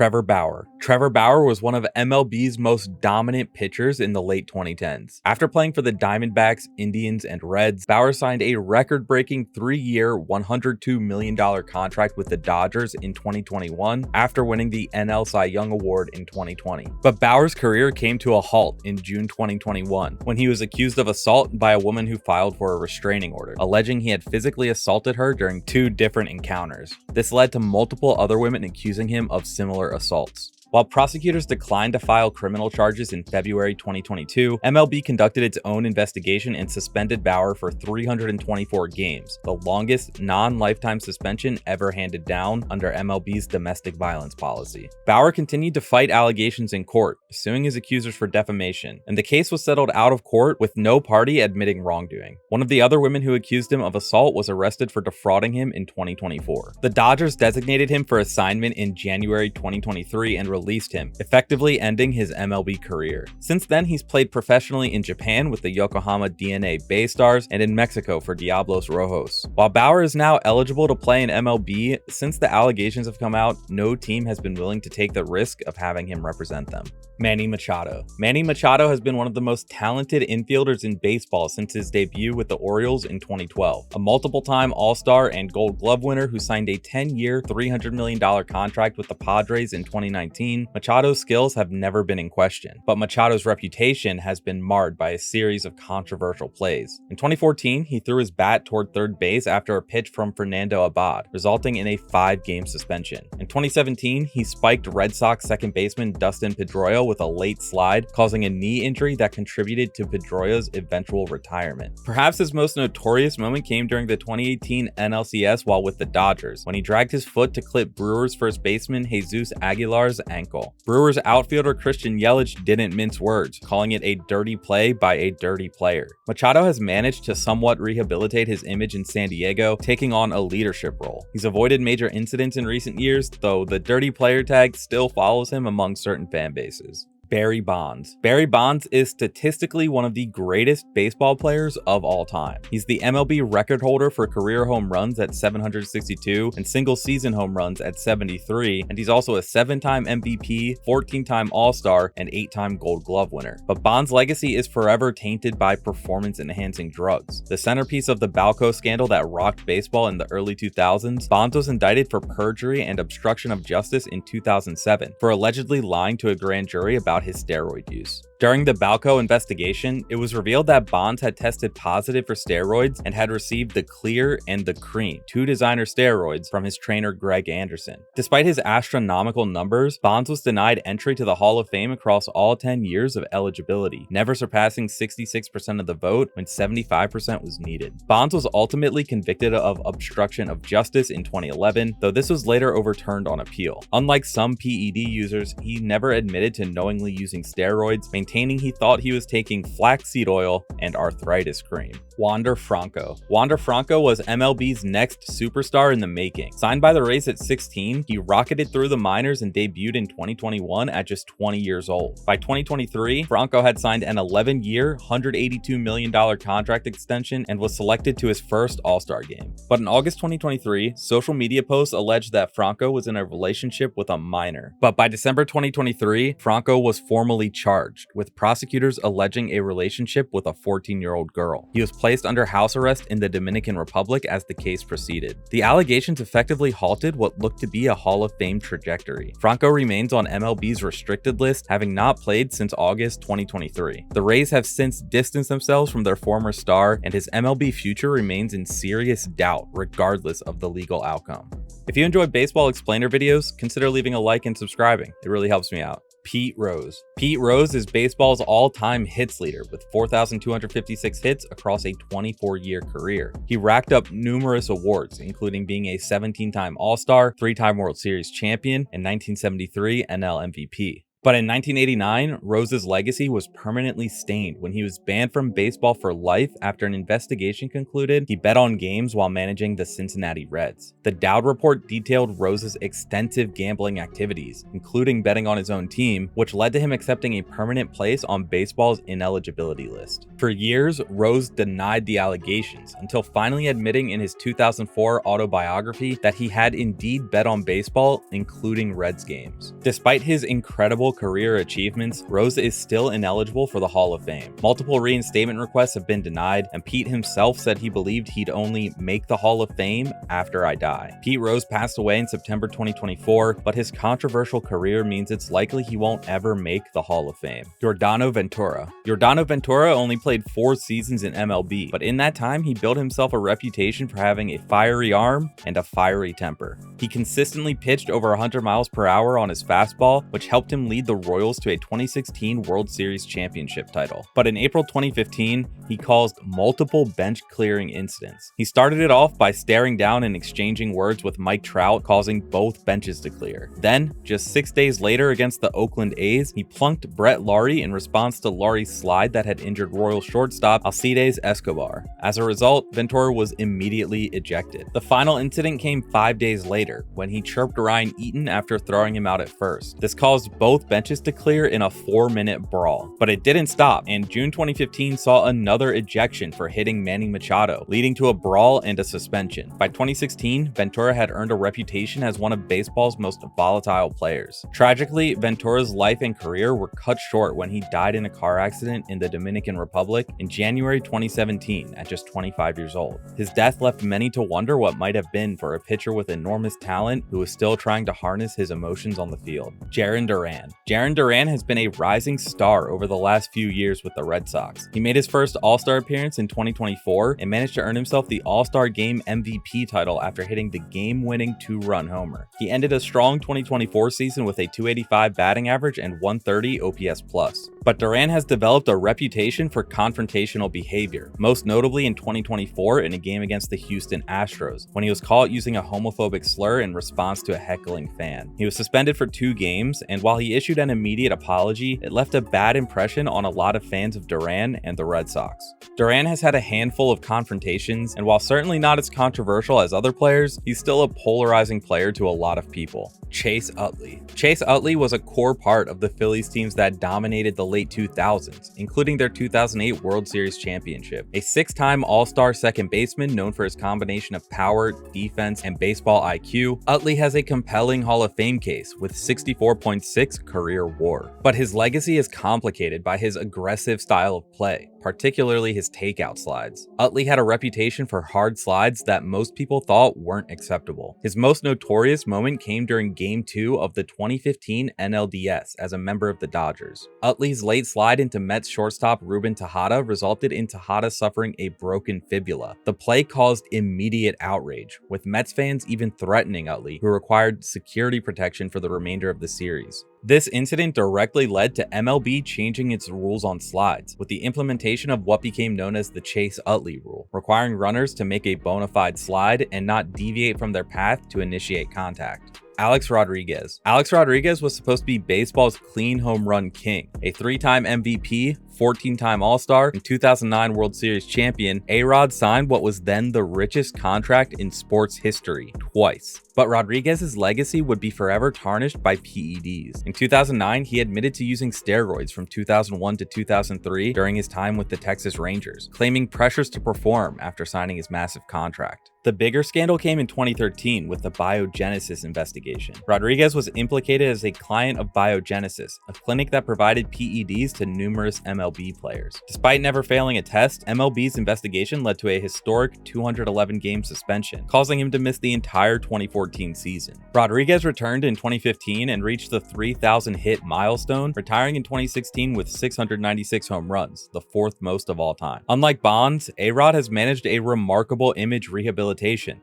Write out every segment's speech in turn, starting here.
Trevor Bauer. Trevor Bauer was one of MLB's most dominant pitchers in the late 2010s. After playing for the Diamondbacks, Indians, and Reds, Bauer signed a record-breaking 3-year, $102 million contract with the Dodgers in 2021 after winning the NL Cy Young Award in 2020. But Bauer's career came to a halt in June 2021 when he was accused of assault by a woman who filed for a restraining order, alleging he had physically assaulted her during 2 different encounters. This led to multiple other women accusing him of similar assaults. While prosecutors declined to file criminal charges in February 2022, MLB conducted its own investigation and suspended Bauer for 324 games, the longest non-lifetime suspension ever handed down under MLB's domestic violence policy. Bauer continued to fight allegations in court, suing his accusers for defamation, and the case was settled out of court with no party admitting wrongdoing. One of the other women who accused him of assault was arrested for defrauding him in 2024. The Dodgers designated him for assignment in January 2023 and released him, effectively ending his MLB career. Since then, he's played professionally in Japan with the Yokohama DNA Baystars and in Mexico for Diablos Rojos. While Bauer is now eligible to play in MLB, since the allegations have come out, no team has been willing to take the risk of having him represent them. Manny Machado. Manny Machado has been one of the most talented infielders in baseball since his debut with the Orioles in 2012. A multiple-time All-Star and Gold Glove winner who signed a 10-year, $300 million contract with the Padres in 2019, Machado's skills have never been in question, but Machado's reputation has been marred by a series of controversial plays. In 2014, he threw his bat toward third base after a pitch from Fernando Abad, resulting in a 5-game suspension. In 2017, he spiked Red Sox second baseman Dustin Pedroia with a late slide, causing a knee injury that contributed to Pedroia's eventual retirement. Perhaps his most notorious moment came during the 2018 NLCS while with the Dodgers, when he dragged his foot to clip Brewers first baseman Jesus Aguilar's ankle. Brewers outfielder Christian Yelich didn't mince words, calling it a dirty play by a dirty player. Machado has managed to somewhat rehabilitate his image in San Diego, taking on a leadership role. He's avoided major incidents in recent years, though the dirty player tag still follows him among certain fan bases. Barry Bonds. Barry Bonds is statistically one of the greatest baseball players of all time. He's the MLB record holder for career home runs at 762 and single season home runs at 73, and he's also a 7-time MVP, 14-time All-Star, and 8-time Gold Glove winner. But Bonds' legacy is forever tainted by performance-enhancing drugs. The centerpiece of the Balco scandal that rocked baseball in the early 2000s, Bonds was indicted for perjury and obstruction of justice in 2007 for allegedly lying to a grand jury about his steroid use. During the Balco investigation, it was revealed that Bonds had tested positive for steroids and had received the Clear and the Cream, 2 designer steroids, from his trainer Greg Anderson. Despite his astronomical numbers, Bonds was denied entry to the Hall of Fame across all 10 years of eligibility, never surpassing 66% of the vote when 75% was needed. Bonds was ultimately convicted of obstruction of justice in 2011, though this was later overturned on appeal. Unlike some PED users, he never admitted to knowingly using steroids, maintaining he thought he was taking flaxseed oil and arthritis cream. Wander Franco. Wander Franco was MLB's next superstar in the making. Signed by the Rays at 16, he rocketed through the minors and debuted in 2021 at just 20 years old. By 2023, Franco had signed an 11-year, $182 million contract extension and was selected to his first All-Star game. But in August 2023, social media posts alleged that Franco was in a relationship with a minor. But by December 2023, Franco was formally charged, with prosecutors alleging a relationship with a 14-year-old girl. He was placed under house arrest in the Dominican Republic as the case proceeded. The allegations effectively halted what looked to be a Hall of Fame trajectory. Franco remains on MLB's restricted list, having not played since August 2023. The Rays have since distanced themselves from their former star, and his MLB future remains in serious doubt regardless of the legal outcome. If you enjoy baseball explainer videos, consider leaving a like and subscribing. It really helps me out. Pete Rose. Pete Rose is baseball's all-time hits leader with 4,256 hits across a 24-year career. He racked up numerous awards, including being a 17-time All-Star, 3-time World Series champion, and 1973 NL MVP. But in 1989, Rose's legacy was permanently stained when he was banned from baseball for life after an investigation concluded he bet on games while managing the Cincinnati Reds. The Dowd report detailed Rose's extensive gambling activities, including betting on his own team, which led to him accepting a permanent place on baseball's ineligibility list. For years, Rose denied the allegations, until finally admitting in his 2004 autobiography that he had indeed bet on baseball, including Reds games. Despite his incredible career achievements, Rose is still ineligible for the Hall of Fame. Multiple reinstatement requests have been denied, and Pete himself said he believed he'd only make the Hall of Fame after I die. Pete Rose passed away in September 2024, but his controversial career means it's likely he won't ever make the Hall of Fame. Jordano Ventura. Jordano Ventura only played 4 seasons in MLB, but in that time he built himself a reputation for having a fiery arm and a fiery temper. He consistently pitched over 100 miles per hour on his fastball, which helped him lead the Royals to a 2016 World Series championship title. But in April 2015, he caused multiple bench clearing incidents. He started it off by staring down and exchanging words with Mike Trout, causing both benches to clear. Then, just 6 days later against the Oakland A's, he plunked Brett Laurie in response to Laurie's slide that had injured Royal shortstop Alcides Escobar. As a result, Ventura was immediately ejected. The final incident came 5 days later, when he chirped Ryan Eaton after throwing him out at first. This caused both benches to clear in a 4-minute brawl. But it didn't stop, and June 2015 saw another ejection for hitting Manny Machado, leading to a brawl and a suspension. By 2016, Ventura had earned a reputation as one of baseball's most volatile players. Tragically, Ventura's life and career were cut short when he died in a car accident in the Dominican Republic in January 2017 at just 25 years old. His death left many to wonder what might have been for a pitcher with enormous talent who was still trying to harness his emotions on the field. Jarren Duran. Jarren Duran has been a rising star over the last few years with the Red Sox. He made his first All-Star appearance in 2024 and managed to earn himself the All-Star Game MVP title after hitting the game-winning 2-run homer. He ended a strong 2024 season with a .285 batting average and .130 OPS+. But Duran has developed a reputation for confrontational behavior, most notably in 2024 in a game against the Houston Astros, when he was caught using a homophobic slur in response to a heckling fan. He was suspended for 2 games, and while he issued an immediate apology, it left a bad impression on a lot of fans of Duran and the Red Sox. Duran has had a handful of confrontations, and while certainly not as controversial as other players, he's still a polarizing player to a lot of people. Chase Utley. Chase Utley was a core part of the Phillies teams that dominated the late 2000s, including their 2008 World Series championship. A 6-time All-Star second baseman known for his combination of power, defense, and baseball IQ, Utley has a compelling Hall of Fame case with 64.6 career WAR. But his legacy is complicated by his aggressive style of play, particularly his takeout slides. Utley had a reputation for hard slides that most people thought weren't acceptable. His most notorious moment came during Game 2 of the 2015 NLDS as a member of the Dodgers. Utley's late slide into Mets shortstop Ruben Tejada resulted in Tejada suffering a broken fibula. The play caused immediate outrage, with Mets fans even threatening Utley, who required security protection for the remainder of the series. This incident directly led to MLB changing its rules on slides, with the implementation of what became known as the Chase Utley rule, requiring runners to make a bona fide slide and not deviate from their path to initiate contact. Alex Rodriguez. Alex Rodriguez was supposed to be baseball's clean home run king, a 3-time MVP, 14-time All-Star, and 2009 World Series champion. A-Rod signed what was then the richest contract in sports history, twice. But Rodriguez's legacy would be forever tarnished by PEDs. In 2009, he admitted to using steroids from 2001 to 2003 during his time with the Texas Rangers, claiming pressures to perform after signing his massive contract. The bigger scandal came in 2013 with the Biogenesis investigation. Rodriguez was implicated as a client of Biogenesis, a clinic that provided PEDs to numerous MLB players. Despite never failing a test, MLB's investigation led to a historic 211-game suspension, causing him to miss the entire 2014 season. Rodriguez returned in 2015 and reached the 3,000-hit milestone, retiring in 2016 with 696 home runs, the 4th most of all time. Unlike Bonds, A-Rod has managed a remarkable image rehabilitation,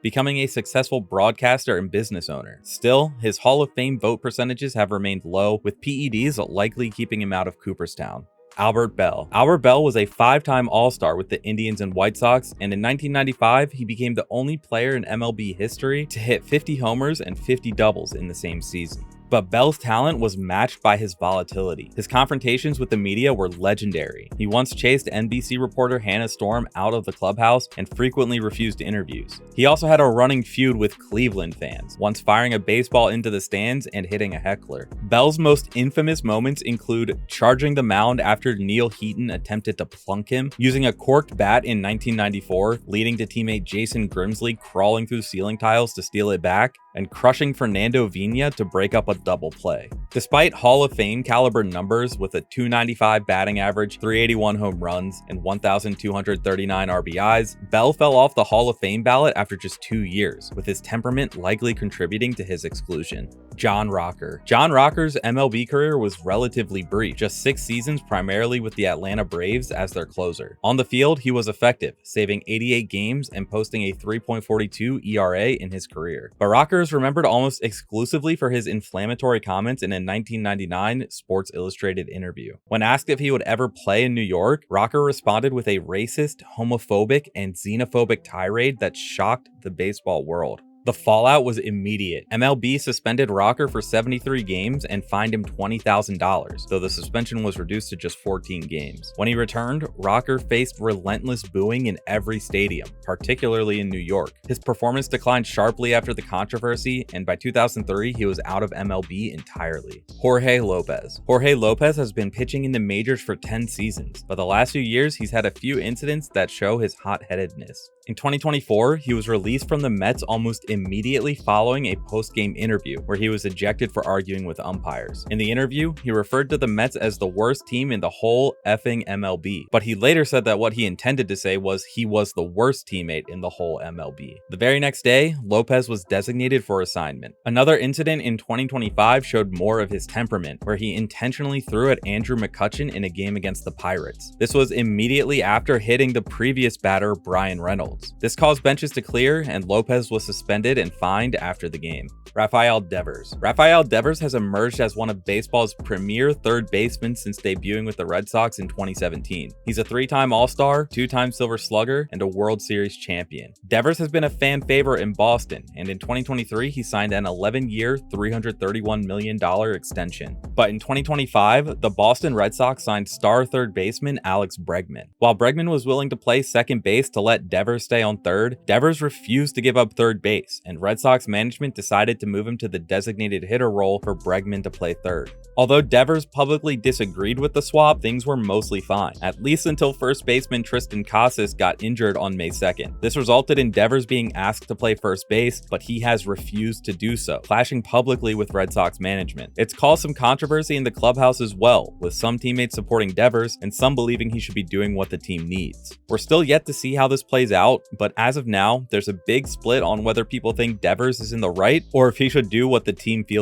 becoming a successful broadcaster and business owner. Still, his Hall of Fame vote percentages have remained low, with PEDs likely keeping him out of Cooperstown. Albert Belle. Albert Belle was a 5-time All-Star with the Indians and White Sox, and in 1995, he became the only player in MLB history to hit 50 homers and 50 doubles in the same season. But Belle's talent was matched by his volatility. His confrontations with the media were legendary. He once chased NBC reporter Hannah Storm out of the clubhouse and frequently refused interviews. He also had a running feud with Cleveland fans, once firing a baseball into the stands and hitting a heckler. Belle's most infamous moments include charging the mound after Neil Heaton attempted to plunk him, using a corked bat in 1994, leading to teammate Jason Grimsley crawling through ceiling tiles to steal it back, and crushing Fernando Vina to break up a double play. Despite Hall of Fame caliber numbers with a .295 batting average, 381 home runs, and 1,239 RBIs, Belle fell off the Hall of Fame ballot after just 2 years, with his temperament likely contributing to his exclusion. John Rocker. John Rocker's MLB career was relatively brief, just 6 seasons primarily with the Atlanta Braves as their closer. On the field, he was effective, saving 88 games and posting a 3.42 ERA in his career. But Rocker is remembered almost exclusively for his inflammatory comments in a 1999 Sports Illustrated interview. When asked if he would ever play in New York, Rocker responded with a racist, homophobic, and xenophobic tirade that shocked the baseball world. The fallout was immediate. MLB suspended Rocker for 73 games and fined him $20,000, though the suspension was reduced to just 14 games. When he returned, Rocker faced relentless booing in every stadium, particularly in New York. His performance declined sharply after the controversy, and by 2003, he was out of MLB entirely. Jorge Lopez. Jorge Lopez has been pitching in the majors for 10 seasons, but the last few years he's had a few incidents that show his hot-headedness. In 2024, he was released from the Mets almost immediately following a post-game interview where he was ejected for arguing with umpires. In the interview, he referred to the Mets as the worst team in the whole effing MLB, but he later said that what he intended to say was he was the worst teammate in the whole MLB. The very next day, Lopez was designated for assignment. Another incident in 2025 showed more of his temperament, where he intentionally threw at Andrew McCutchen in a game against the Pirates. This was immediately after hitting the previous batter, Brian Reynolds. This caused benches to clear, and Lopez was suspended and fined after the game. Raphael Devers. Raphael Devers has emerged as one of baseball's premier third basemen since debuting with the Red Sox in 2017. He's a 3-time All-Star, 2-time Silver Slugger, and a World Series champion. Devers has been a fan favorite in Boston, and in 2023, he signed an 11-year, $331 million extension. But in 2025, the Boston Red Sox signed star third baseman Alex Bregman. While Bregman was willing to play second base to let Devers stay on third, Devers refused to give up third base, and Red Sox management decided to move him to the designated hitter role for Bregman to play third. Although Devers publicly disagreed with the swap, things were mostly fine, at least until first baseman Tristan Casas got injured on May 2nd. This resulted in Devers being asked to play first base, but he has refused to do so, clashing publicly with Red Sox management. It's caused some controversy in the clubhouse as well, with some teammates supporting Devers and some believing he should be doing what the team needs. We're still yet to see how this plays out, but as of now, there's a big split on whether people think Devers is in the right or if he should do what the team feels